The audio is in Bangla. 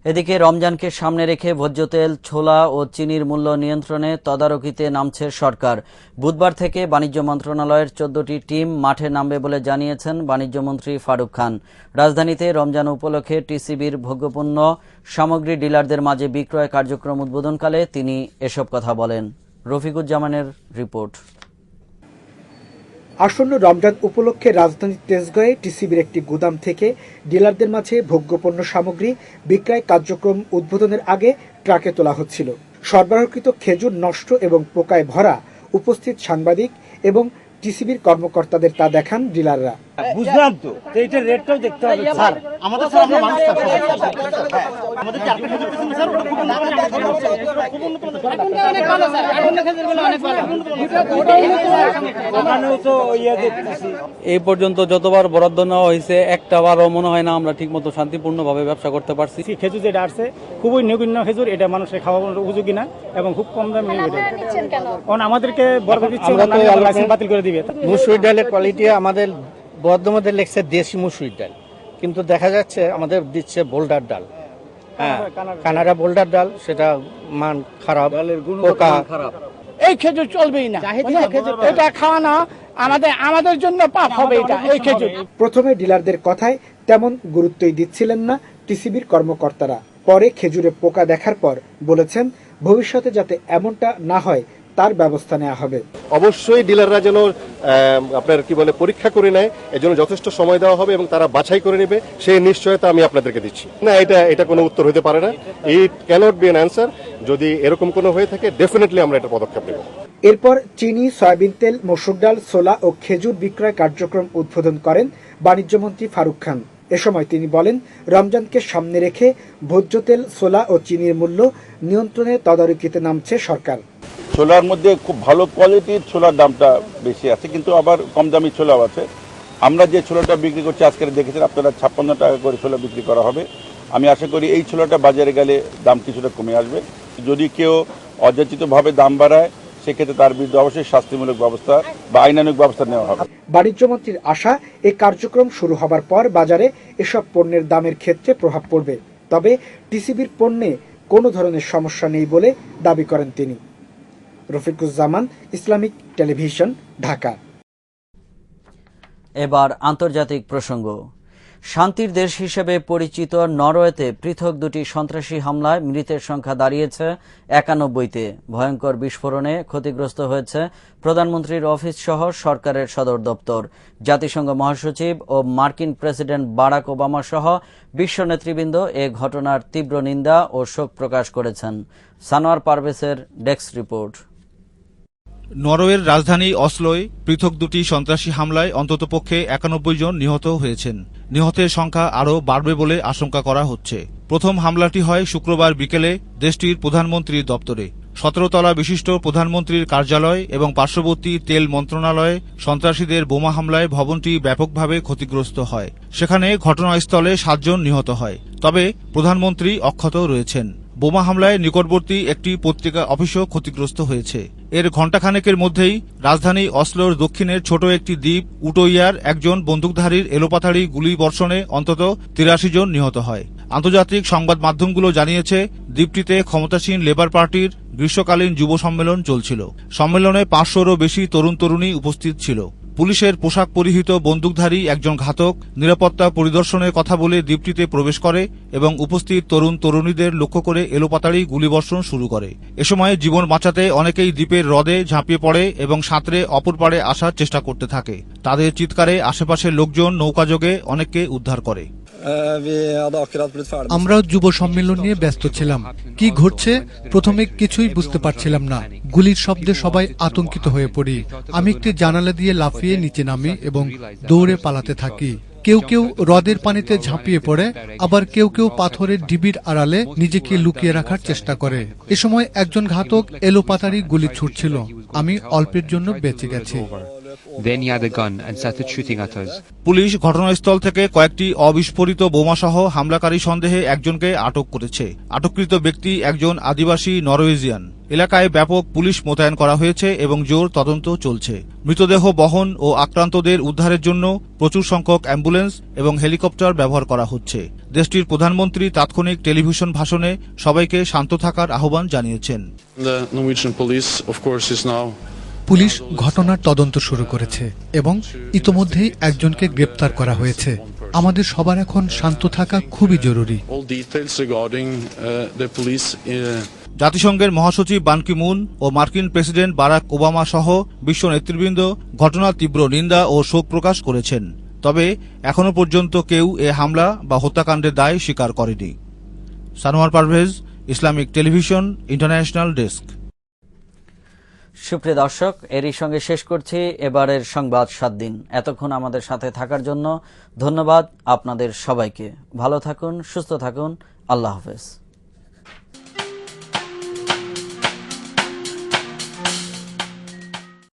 এদিকে রমজানকে সামনে রেখে ভোজ্য তেল, ছোলা ও চিনির মূল্য নিয়ন্ত্রণে তদারকিতে নামছে সরকার। বুধবার থেকে বাণিজ্য মন্ত্রণালয়ের 14টি টিম মাঠে নামবে বলে জানিয়েছেন বাণিজ্যমন্ত্রী ফারুক খান। রাজধানীতে রমজান উপলক্ষে টিসিবির ভোগ্যপণ্য সামগ্রী ডিলারদের মাঝে বিক্রয় কার্যক্রম উদ্বোধনকালে তিনি এসব কথা বলেন। রফিকুজ্জামানের রিপোর্ট। আসন্ন রমজান উপলক্ষে রাজধানীর তেজগাঁয়ে টিসিবির একটি গুদাম থেকে ডিলারদের মাঝে ভোগ্যপণ্য সামগ্রী বিক্রয় কার্যক্রম উদ্বোধনের আগে ট্রাকে তোলা হচ্ছিল। সরবরাহকৃত খেজুর নষ্ট এবং পোকায় ভরা। উপস্থিত সাংবাদিক এবং টিসিবির কর্মকর্তাদের তা দেখান ডিলাররা। বুঝলাম তো, এইটার রেটটাও দেখতে হবে স্যার। আমাদের স্যার আমরা মানুষ আমাদের কি আপনি স্যার অনেক ভালো স্যার, অনেক খেজুরগুলো অনেক ভালো। ওখানেও তো ইয়া দেখতেছি। এই পর্যন্ত যতবার বরাদ্দ নেওয়া হয়েছে একটাবারও মনে হয় না আমরা ঠিকমতো শান্তিপূর্ণভাবে ব্যবসা করতে পারছি। খেজুর যেটা আসছে খুবই নিম্ন খেজুর, এটা মানুষের খাওয়ার উপযোগী না এবং খুব কম দামে কারণ আমাদেরকে বরাদ্দ দিচ্ছে বাতিল করে দিবে। মুসুর ডালের কোয়ালিটি আমাদের বরাদ্দ মধ্যে লেখছে দেশি মুসুর ডাল, কিন্তু দেখা যাচ্ছে আমাদের দিচ্ছে বোল্ডার ডাল। হ্যাঁ, কানাডা বোল্ডার ডাল, সেটা মান খারাপ, পোকা খারাপ। এই খেজুর চলবেই না, এটা খাওয়ানো আমাদের জন্য পাপ হবে এটা। এই খেজুর প্রথমে ডিলারদের কথায় তেমন গুরুত্বই দিচ্ছিলেন না টিসিবির কর্মকর্তারা। পরে খেজুরে পোকা দেখার পর বলেছেন ভবিষ্যতে যাতে এমনটা না হয় তার ব্যবস্থা নেওয়া হবে। অবশ্যই ডিলাররা যেন আপনার পরীক্ষা করে নেয়, এজন্য যথেষ্ট সময় দেওয়া হবে এবং তারা বাছাই করে নেবে, সেই নিশ্চয়তা আমি আপনাদেরকে দিচ্ছি। না, এটা কোনো উত্তর হতে পারে না। ইট ক্যানট বি অ্যান অ্যান্সার। যদি এরকম কোনো হয়ে থাকে ডেফিনেটলি আমরা এটা পদক্ষেপ নেব। এরপর চিনি, সয়াবিন তেল, মসুর ডাল, ছোলা ও খেজুর বিক্রয় কার্যক্রম উদ্বোধন করেন বাণিজ্যমন্ত্রী ফারুক খান। এ সময় তিনি বলেন, রমজানকে সামনে রেখে ভোজ্য তেল, ছোলা ও চিনির মূল্য নিয়ন্ত্রণে তদারকিতে নামছে সরকার। ছোলার মধ্যে খুব ভালো কোয়ালিটির ছোলার দামটা বেশি আছে, কিন্তু আবার কম দামি ছোলাও আছে। আমরা যে ছোলাটা বিক্রি করছি আজকে দেখেছেন আপনারা 56 টাকা করে ছোলা বিক্রি করা হবে। আমি আশা করি এই ছোলাটা বাজারে গেলে দাম কিছুটা কমে আসবে। যদি কেউ অযাচিতভাবে দাম বাড়ায় সেক্ষেত্রে তার বিরুদ্ধে অবশ্যই শাস্তিমূলক ব্যবস্থা বা আইনানুগ ব্যবস্থা নেওয়া হবে। বাণিজ্যমন্ত্রীর আশা, এই কার্যক্রম শুরু হবার পর বাজারে এসব পণ্যের দামের ক্ষেত্রে প্রভাব পড়বে। তবে টিসিবির পণ্যে কোনো ধরনের সমস্যা নেই বলে দাবি করেন তিনি। Rafiquzzaman, Islamic television, Dhaka. এবার আন্তর্জাতিক প্রসঙ্গ। শান্তির দেশ হিসেবে পরিচিত নরওয়েতে পৃথক দুটি সন্ত্রাসী হামলায় মৃতের সংখ্যা দাঁড়িয়েছে 91-তে। ভয়ঙ্কর বিস্ফোরণে ক্ষতিগ্রস্ত হয়েছে প্রধানমন্ত্রীর অফিস সহ সরকারের সদর দপ্তর। জাতিসংঘ মহাসচিব ও মার্কিন প্রেসিডেন্ট বারাক ওবামা সহ বিশ্ব নেতৃবৃন্দ এ ঘটনার তীব্র নিন্দা ও শোক প্রকাশ করেছেন। সানোয়ার পারভেজের ডেস্ক রিপোর্ট। নরওয়ের রাজধানী অসলোয় পৃথক দুটি সন্ত্রাসী হামলায় অন্ততপক্ষে 91 জন নিহত হয়েছেন। নিহতের সংখ্যা আরও বাড়বে বলে আশঙ্কা করা হচ্ছে। প্রথম হামলাটি হয় শুক্রবার বিকেলে দেশটির প্রধানমন্ত্রীর দপ্তরে। 17 তলা বিশিষ্ট প্রধানমন্ত্রীর কার্যালয় এবং পার্শ্ববর্তী তেল মন্ত্রণালয়ে সন্ত্রাসীদের বোমা হামলায় ভবনটি ব্যাপকভাবে ক্ষতিগ্রস্ত হয়। সেখানে ঘটনাস্থলে 7 জন নিহত হয়, তবে প্রধানমন্ত্রী অক্ষত রয়েছেন। বোমা হামলায় নিকটবর্তী একটি পত্রিকা অফিসও ক্ষতিগ্রস্ত হয়েছে। এর ঘণ্টাখানেকের মধ্যেই রাজধানী অসলোর দক্ষিণের ছোট একটি দ্বীপ উটোইয়ার একজন বন্দুকধারীর এলোপাথাড়ি গুলিবর্ষণে অন্তত 83 জন নিহত হয়। আন্তর্জাতিক সংবাদ মাধ্যমগুলো জানিয়েছে দ্বীপটিতে ক্ষমতাসীন লেবার পার্টির গ্রীষ্মকালীন যুব সম্মেলন চলছিল। সম্মেলনে 500-রও বেশি তরুণ তরুণী উপস্থিত ছিল। পুলিশের পোশাক পরিহিত বন্দুকধারী একজন ঘাতক নিরাপত্তা পরিদর্শনের কথা বলে দ্বীপটিতে প্রবেশ করে এবং উপস্থিত তরুণ তরুণীদের লক্ষ্য করে এলোপাতাড়ি গুলিবর্ষণ শুরু করে। এ সময় জীবন বাঁচাতে অনেকেই দ্বীপের হ্রদে ঝাঁপিয়ে পড়ে এবং সাঁতরে অপর পাড়ে আসার চেষ্টা করতে থাকে। তাদের চিৎকারে আশেপাশের লোকজন নৌকাযোগে অনেককে উদ্ধার করে। আমরা যুব সম্মেলন নিয়ে ব্যস্ত ছিলাম। কি ঘটছে প্রথমে কিছুই বুঝতে পারছিলাম না। গুলির শব্দে সবাই আতঙ্কিত হয়ে পড়ি। আমি একটি জানালা দিয়ে লাফিয়ে নিচে নামি এবং দৌড়ে পালাতে থাকি। কেউ কেউ হ্রদের পানিতে ঝাঁপিয়ে পড়ে, আবার কেউ কেউ পাথরের ঢিবির আড়ালে নিজেকে লুকিয়ে রাখার চেষ্টা করে। এ সময় একজন ঘাতক এলোপাতাড়ি গুলি ছুটছিল। আমি অল্পের জন্য বেঁচে গেছি। পুলিশ ঘটনাস্থল থেকে কয়েকটি অবিস্ফোরিত বোমাসহ হামলাকারী সন্দেহে একজনকে আটক করেছে। আটককৃত ব্যক্তি একজন আদিবাসী নরওয়েজিয়ান। এলাকায় ব্যাপক পুলিশ মোতায়েন করা হয়েছে এবং জোর তদন্ত চলছে। মৃতদেহ বহন ও আক্রান্তদের উদ্ধারের জন্য প্রচুর সংখ্যক অ্যাম্বুলেন্স এবং হেলিকপ্টার ব্যবহার করা হচ্ছে। দেশটির প্রধানমন্ত্রী তাৎক্ষণিক টেলিভিশন ভাষণে সবাইকে শান্ত থাকার আহ্বান জানিয়েছেন। পুলিশ ঘটনার তদন্ত শুরু করেছে এবং ইতোমধ্যেই একজনকে গ্রেপ্তার করা হয়েছে। আমাদের সবার এখন শান্ত থাকা খুবই জরুরি। জাতিসংঘের মহাসচিব বান কি মুন ও মার্কিন প্রেসিডেন্ট বারাক ওবামা সহ বিশ্ব নেতৃবৃন্দ ঘটনার তীব্র নিন্দা ও শোক প্রকাশ করেছেন। তবে এখনো পর্যন্ত কেউ এ হামলা বা হত্যাকাণ্ডের দায় স্বীকার করেনি। Sanowar Parvez, Islamic television, international desk. সুপ্রিয় দর্শক, এরই সঙ্গে শেষ করছি এবারের সংবাদ 7 দিন। এতক্ষণ আমাদের সাথে থাকার জন্য ধন্যবাদ আপনাদের সবাইকে। ভালো থাকুন, সুস্থ থাকুন। আল্লাহ হাফেজ।